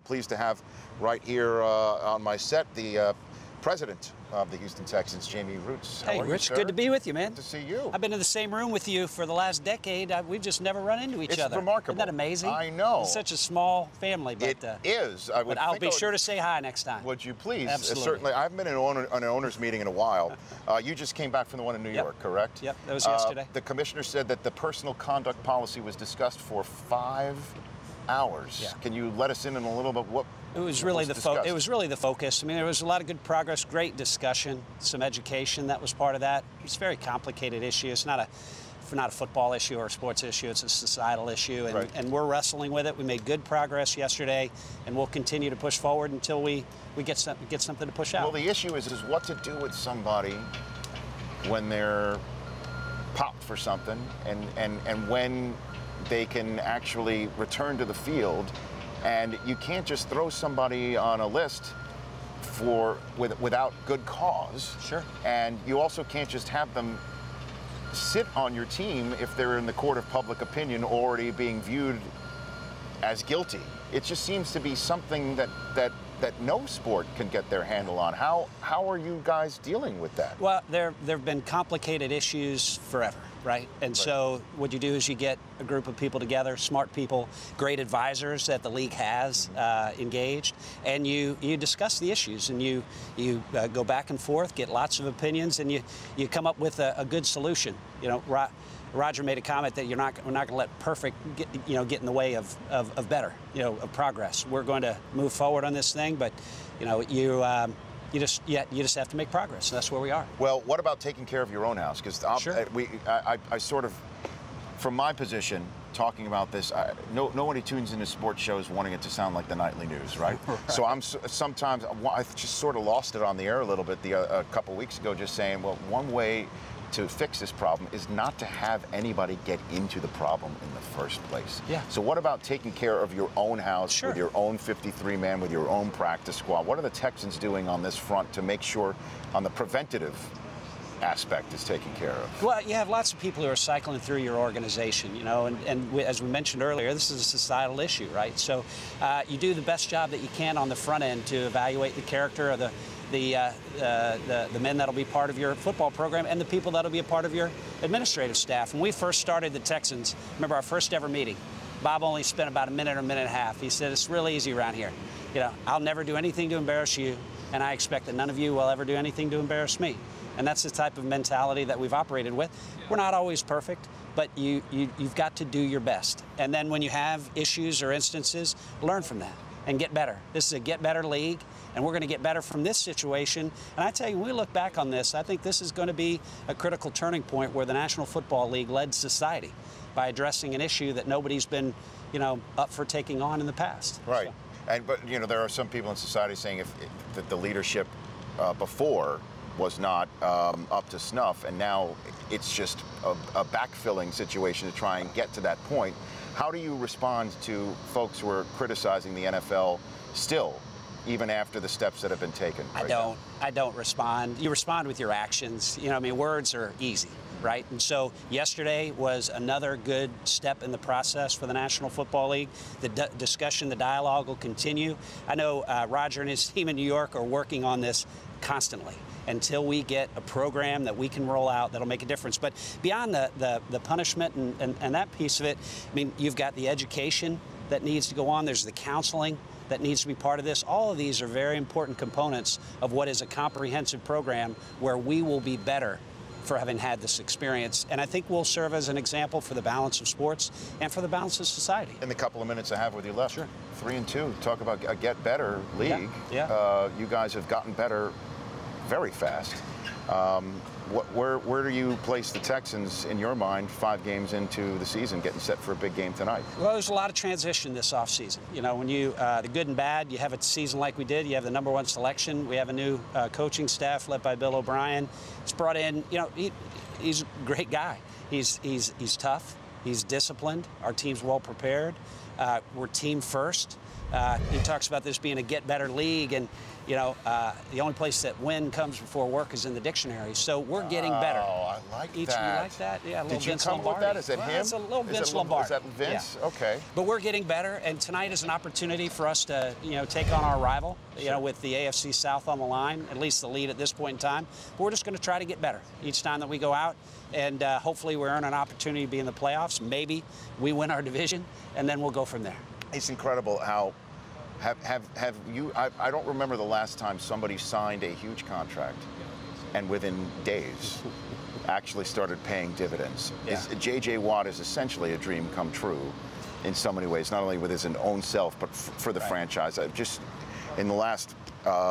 Pleased to have right here on my set the president of the Houston Texans, Jamey. Hey, Rich, good to be with you, man. Good to see you. I've been in the same room with you for the last decade. We've just never run into each other. It's remarkable. Isn't that amazing? I know. It's such a small family. But, it is. But I'll be sure to say hi next time. Would you please? Absolutely. Certainly. I haven't been in an owner's meeting in a while. You just came back from the one in New York, correct? Yep, that was yesterday. The commissioner said that the personal conduct policy was discussed for 5 hours. Yeah. Can you let us in a little bit what? It was really the focus. I mean, there was a lot of good progress, great discussion, some education that was part of that. It's a very complicated issue. It's not a football issue or a sports issue. It's a societal issue, and, right. and we're wrestling with it. We made good progress yesterday, and we'll continue to push forward until we get something to push out. Well, the issue is what to do with somebody when they're popped for something, and when they can actually return to the field. And you can't just throw somebody on a list without good cause. Sure. And you also can't just have them sit on your team if they're in the court of public opinion already being viewed as guilty. It just seems to be something that no sport can get their handle on. How are you guys dealing with that? Well, there have been complicated issues forever, right? And so what you do is you get a group of people together, smart people, great advisors that the league has engaged, and you discuss the issues, and you go back and forth, get lots of opinions, and you come up with a good solution. You know, Roger made a comment that we're not going to let perfect get in the way of better, of progress. We're going to move forward on this thing, but you just have to make progress. And that's where we are. Well, what about taking care of your own house? Because sure. I sort of, from my position, talking about this, nobody tunes into sports shows wanting it to sound like the nightly news, right? Right. So sometimes I just sort of lost it on the air a little bit a couple weeks ago, just saying, well, one way to fix this problem is not to have anybody get into the problem in the first place. Yeah. So what about taking care of your own house, sure. with your own 53-man, with your own practice squad? What are the Texans doing on this front to make sure on the preventative aspect is taken care of? Well, you have lots of people who are cycling through your organization, and as we mentioned earlier, this is a societal issue, right? So you do the best job that you can on the front end to evaluate the character of the men that'll be part of your football program and the people that'll be a part of your administrative staff. When we first started the Texans, remember our first ever meeting, Bob only spent about a minute or a minute and a half. He said, it's real easy around here. I'll never do anything to embarrass you, and I expect that none of you will ever do anything to embarrass me. And that's the type of mentality that we've operated with. We're not always perfect, but you've got to do your best. And then when you have issues or instances, learn from that and get better. This is a get better league, and we're going to get better from this situation. And I tell you, when we look back on this, I think this is going to be a critical turning point where the National Football League led society by addressing an issue that nobody's been, up for taking on in the past. Right. So. But there are some people in society saying that the leadership before was not up to snuff, and now it's just a backfilling situation to try and get to that point. How do you respond to folks who are criticizing the NFL still, even after the steps that have been taken? I don't respond. You respond with your actions. Words are easy, right? And so yesterday was another good step in the process for the National Football League. The discussion, the dialogue will continue. I know Roger and his team in New York are working on this constantly until we get a program that we can roll out that'll make a difference. But beyond the punishment and that piece of it, you've got the education that needs to go on. There's the counseling that needs to be part of this. All of these are very important components of what is a comprehensive program where we will be better for having had this experience. And I think we'll serve as an example for the balance of sports and for the balance of society. In the couple of minutes I have with you left, sure. 3-2, talk about a get better league. Yeah. You guys have gotten better very fast. Where do you place the Texans in your mind 5 games into the season, getting set for a big game tonight? Well, there's a lot of transition this offseason. When the good and bad, you have a season like we did. You have the #1 selection. We have a new coaching staff led by Bill O'Brien. It's brought in, he's a great guy. He's tough. He's disciplined. Our team's well prepared. We're team first. He talks about this being a get better league, and you know, the only place that win comes before work is in the dictionary. So we're getting better. Oh, I like that. You like that? Yeah, a little Did you Vince come up with Lombardi. that? Is that him? It's a little Vince Lombardi. Is that Vince? Yeah. Okay. But we're getting better, and tonight is an opportunity for us to, you know, take on our rival, you know, with the AFC South on the line, at least the lead at this point in time. But we're just going to try to get better each time that we go out, and hopefully we earn an opportunity to be in the playoffs. Maybe we win our division, and then we'll go from there. It's incredible how have you? I don't remember the last time somebody signed a huge contract and within days actually started paying dividends. Yeah. J.J. Watt is essentially a dream come true in so many ways, not only with his own self, but for the franchise. Just in the last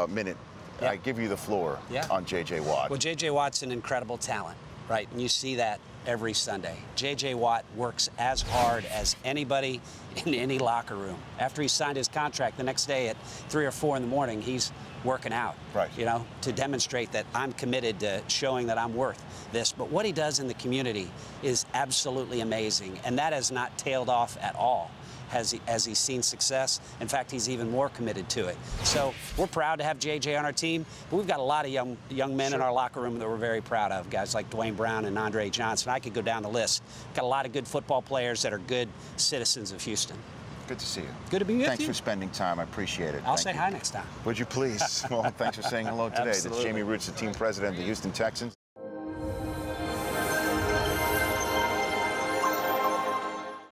minute, yeah. I give you the floor on J.J. Watt. Well, J.J. Watt's an incredible talent, right? And you see that every Sunday. J.J. Watt works as hard as anybody in any locker room. After he signed his contract, the next day at 3 or 4 in the morning, he's working out, right? You know, to demonstrate that I'm committed to showing that I'm worth this. But what he does in the community is absolutely amazing, and that has not tailed off at all. As he's seen success. In fact, he's even more committed to it. So we're proud to have JJ on our team, but we've got a lot of young men in our locker room that we're very proud of, guys like Dwayne Brown and Andre Johnson. I could go down the list. Got a lot of good football players that are good citizens of Houston. Good to see you. Good to be with you. Thanks for spending time. I appreciate it. I'll say hi next time. Would you please? Well, thanks for saying hello today. That's Absolutely. Jamey Rootes, the team president of the Houston Texans.